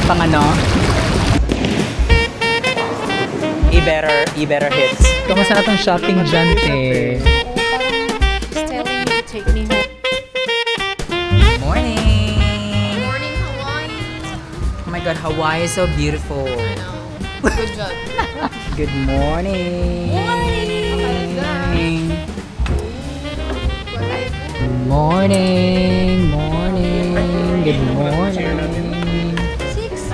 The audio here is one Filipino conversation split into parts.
pang ano. E-better hits. Kamusta na tong shopping dyan, te? Just telling me to take me home. Morning! Morning, Hawaii. Oh my god, Hawaii is so beautiful. I know. Good job. Good morning! Morning! Good morning! Six.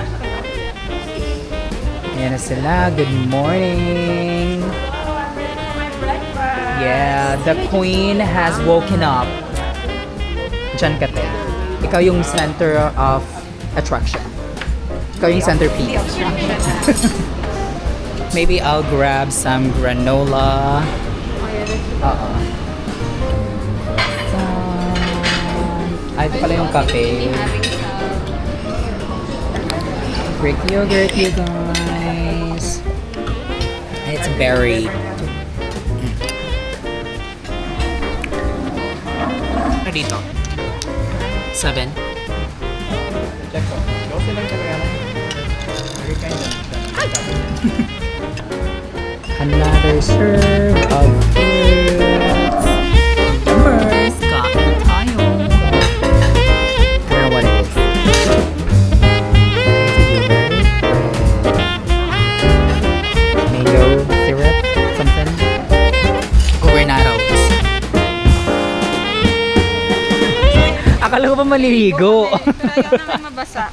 Ayan na sila. Good morning! Yeah, the queen has woken up. Diyan ka, te. Ikaw yung center of attraction. Ikaw yung centerpiece. Maybe I'll grab some granola. Ay, ito pala yung kape. Greek yogurt, you guys. It's berry. Ano dito? 7? Another serve of fruits. Numbers, kain tayo. I don't know what it is. Mango syrup, something. Gobernados. Akala ko pa maliligo. Ayaw naman mabasa.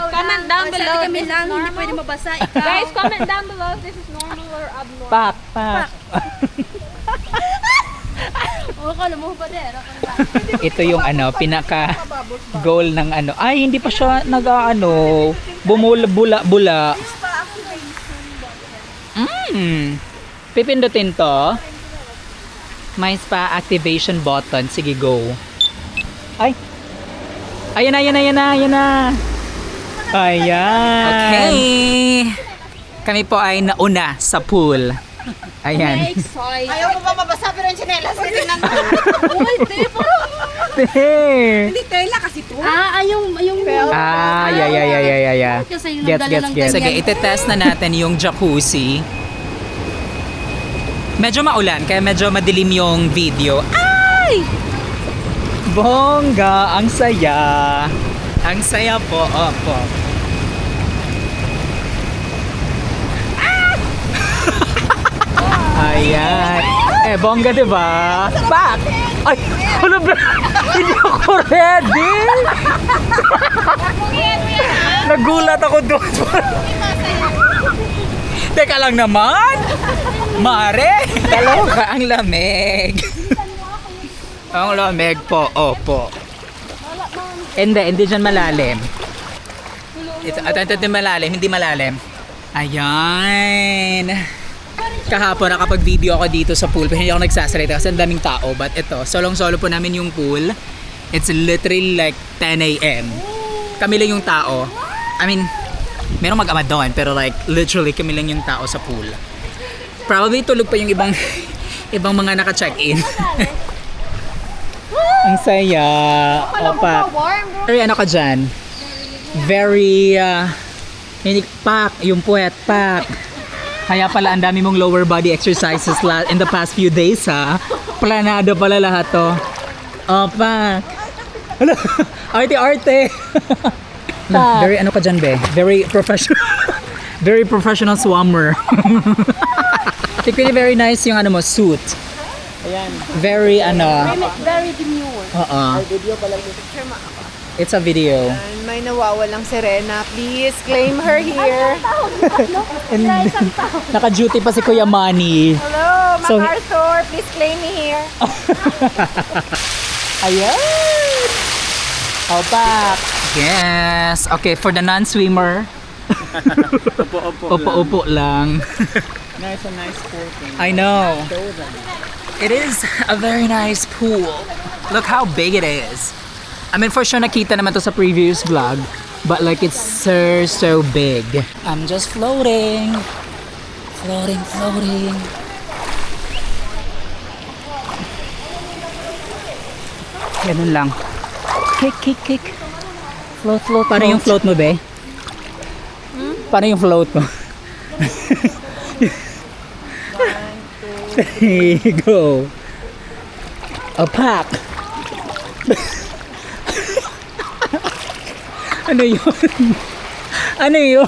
Comment down below. Kami lang, hindi pwede mabasa. Ikaw. Guys, comment down below if this is normal or abnormal. Pak. Oo, kala mo pa din. Ito yung ano, pinaka goal ng ano. Ay, hindi pa siya bumula-bula. Pipindutin to. May spa activation button. Sige, go. Ay. Ayan na. Ayan. Okay. Kami po ay nauna sa pool. Ayan. Ayaw mo ba mabasa pero yung chinelas titignan ko. Uy, te, parang. Hindi tela kasi to. Yung Yeah. Gets. Sige, itetest na natin yung jacuzzi. Medyo maulan, kaya medyo madilim yung video. Ay! Bongga! Ang saya! Ang saya po. Opo. Ayan. Bongga, diba? Pak! Ay! Ano ba? Hindi ako ready! Nagulat ako doon. Teka lang naman! Mare! Kaloka, ang lamig. Ang lamig po. Opo. Hindi dyan malalim. Ito malalim, hindi malalim. Ayan. Kahapon nakapag-video ako dito sa pool pero hindi ako nagsasalita kasi ang daming tao. But ito, solong-solo po namin yung pool. It's literally like 10 a.m. Kami lang yung tao. I mean, merong mag-ama doon pero like literally kami lang yung tao sa pool. Probably tulog pa yung ibang mga naka-check-in. Ang saya. Opa. Very ano ka dyan? Very, hindi, pak, yung puwet, pak. Kaya pala ang dami mong lower body exercises in the past few days, ha? Planado pala lahat to. Opa. Arte. Very ano ka dyan, be? Very professional. Very professional swimmer. Tikli very nice yung ano mo, suit. Ayan. Very Very demure. Video pala. It's a video. May nawawalang Serena. Please claim her here. And naka-duty pa si Kuya Manny. Hello, So- MacArthur. Please claim me here. Ayan! Opa! Yes! Okay, for the non-swimmer. Opo lang. Nice, a nice pool thing. I know. It is a very nice pool. Look how big it is. I mean, for sure nakita naman to sa previous vlog. But like, it's so big. I'm just floating. Floating. Ganun lang. Kick. Float. Paano yung float mo, be? Paano yung float mo? There you go. A pack. Ano yun? Ano yun?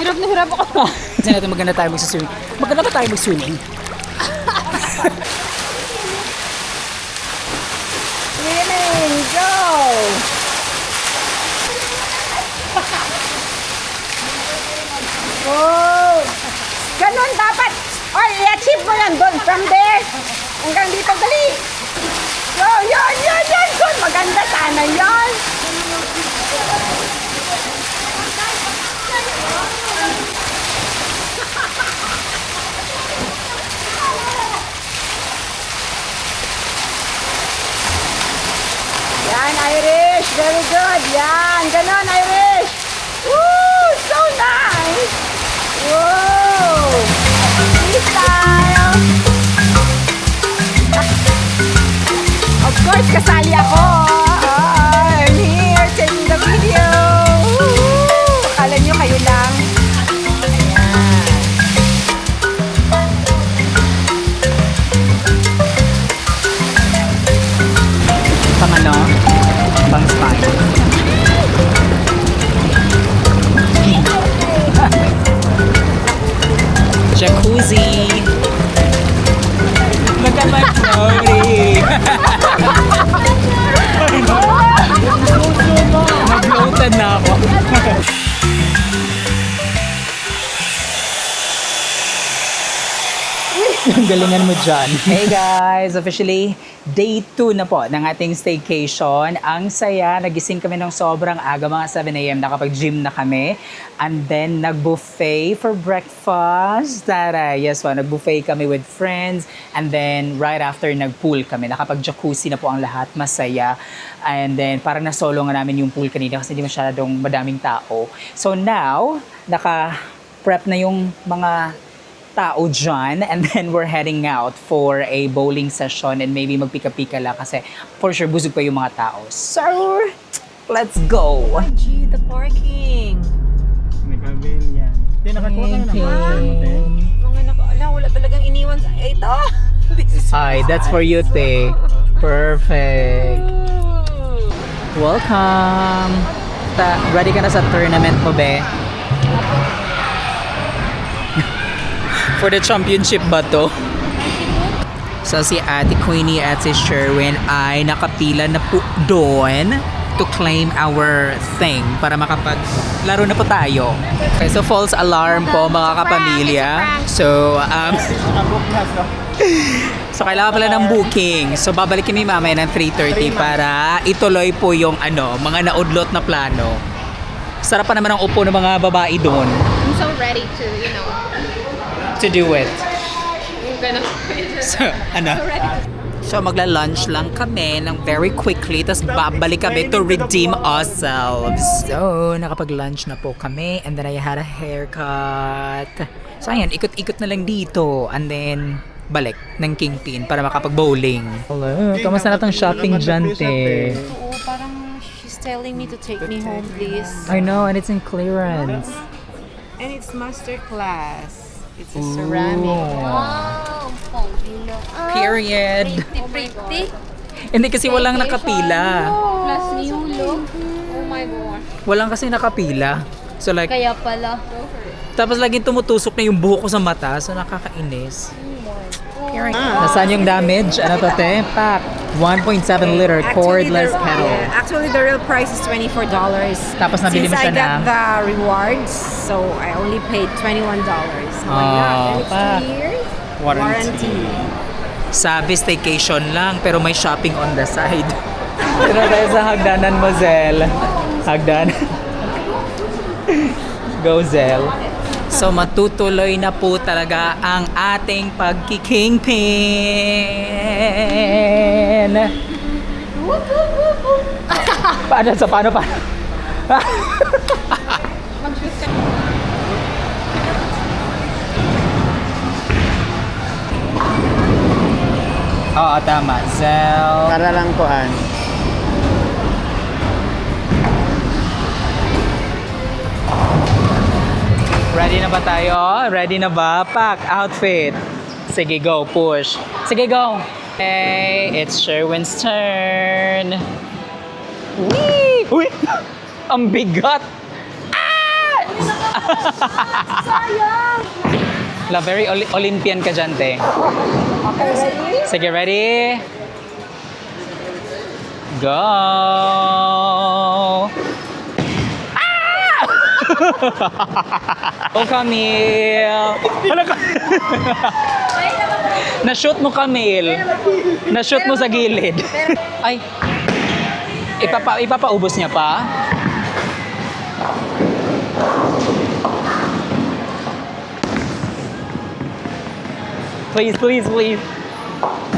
Hirap na hirap ako. Kasi natin maganda tayo mag-swimming. Maganda ba tayo mag-swimming? Swimming, go! Oh! Ganun dapat! Or i-achieve mo yan doon from there hanggang dito, dali! Go! Yun! Good! Maganda sana yun! Yan, Irish! Very good! Yan! Ganon, Irish! Woo! So nice! Whoa! Freestyle! Of course, kasali ako! I'm here taking the video! Woo! Akala nyo kayo lang? Ayan. Pang ano? Pang spine. Jacuzzi. Look at my floaty. Nag-floated na ako. Ang galingan mo dyan. Hey guys! Officially, day 2 na po ng ating staycation. Ang saya, nagising kami ng sobrang aga, mga 7 a.m. Nakapag-gym na kami. And then, nag-buffet for breakfast. Tara, yes po, nag-buffet kami with friends. And then, right after, nag-pool kami. Nakapag-jacuzzi na po ang lahat. Masaya. And then, parang na-solo nga namin yung pool kanina kasi hindi masyadong madaming tao. So now, naka-prep na yung mga tao dyan, and then we're heading out for a bowling session and maybe magpika-pika lang kasi for sure busog pa yung mga tao. So, let's go! Gee, the parking! Nag-avail yan. Hindi, nakakuha ka na naman. Mga wala talagang iniwan sa ito! This is Hi, that's for you, te. Perfect. Welcome! Ready ka na sa tournament mo, be? For the championship ba to? So si Ate Queenie at si Sherwin ay nakapila na po doon to claim our thing para makapaglaro na po tayo. Okay, so false alarm po mga kapamilya. So, Nakabook na sa... so kailangan pala ng booking. So babalik kami mamaya ng 3:30 para ituloy po yung mga naudlot na plano. Sarap pa naman ang upo ng mga babae doon I'm so ready to, to do it. I'm gonna... So, So, magla-lunch lang kami ng very quickly, tapos babalik kami to redeem ourselves. So, nakapag-lunch na po kami, and then I had a haircut. So, ayan, ikot-ikot na lang dito, and then balik ng Kingpin para makapag-bowling. Hello, kamusta na tong shopping dyan, te? Oo, parang she's telling me to take me home, please. I know, and it's in clearance. And it's masterclass. It's a ceramic. Wow! Period. Pretty. Hindi kasi walang nakapila. Plus Niulo. Oh my God. Walang kasi nakapila. So like, Kaya pala. tapos laging tumutusok na yung buhok ko sa mata. So nakakainis. Nasaan yung damage? Ano to, te? Pack. 1.7 liter cordless kettle. Actually, the real price is $24. Tapos nabili mo Since siya I got na? the rewards, so I only paid $21. Oh my Oh, God. And it's pa. 2 years Warranty. Sabi staycation lang, pero may shopping on the side. Pero tayo sa hagdanan mo, Zel. Hagdanan. Go, Zel. So, matutuloy na po talaga ang ating pagkikingpin. Paano? Oo, tama. Zel. Para lang kuan. ba tayo? Ready na ba? Pack, outfit. Sige, go. Push. Sige, go. Okay, it's Sherwin's turn. Whee! Uy! Ang bigat! Sayang! La, very Olympian ka dyan, te. Okay, ready? Sige, ready? Go! Ah! Oh, Camille! Hala ka! Na-shoot mo, Camille. Na-shoot mo sa gilid. Ay! Ipapaubos niya pa? Please, please, please.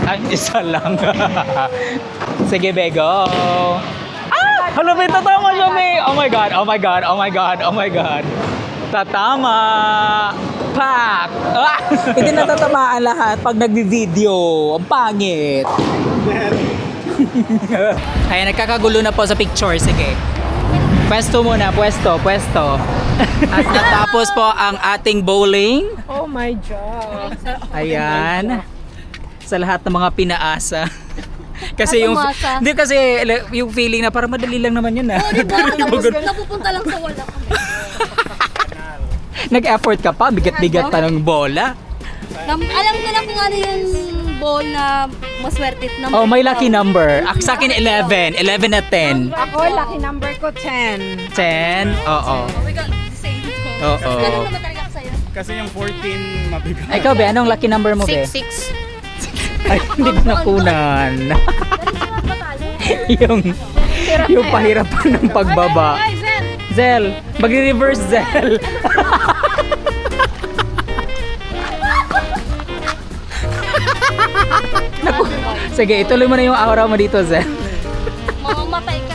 Ay, isa lang. Sige, Bego. Ah! Hala, may tatama siya, May. Oh my God, oh my God, oh my God, oh my God. Tatama. Pak! Ah! Hindi natatamaan lahat pag nagbi-video. Ang pangit. Ay, nagkakagulo na po sa picture. Sige. Pwesto muna, pwesto. At natapos po ang ating bowling. Oh my God. Ayan. Sa lahat ng mga pinaasa. Kasi yung Tumasa. hindi kasi yung feeling na parang madali lang naman yun ah. Napupunta lang sa wala. Nag-effort ka pa, bigat-bigat pa ng bola. Alam ko lang kung ano yung ball na maswerte. Oh, may lucky number. Sa akin 11. 11 na 10. Ako, lucky number ko 10. 10? Oo. We got the same. Oo. Ganun naman talaga ako sa'yo. Kasi yung 14 mabigat. Ay, ikaw, Be, anong lucky number mo, Be? 6. Ay, hindi ko nakunan. yung pahirapan ng pagbaba. Zel, magre-reverse Zel. Naku. Sige, ituloy mo na yung aura mo dito, Zel. Mamamatay ka.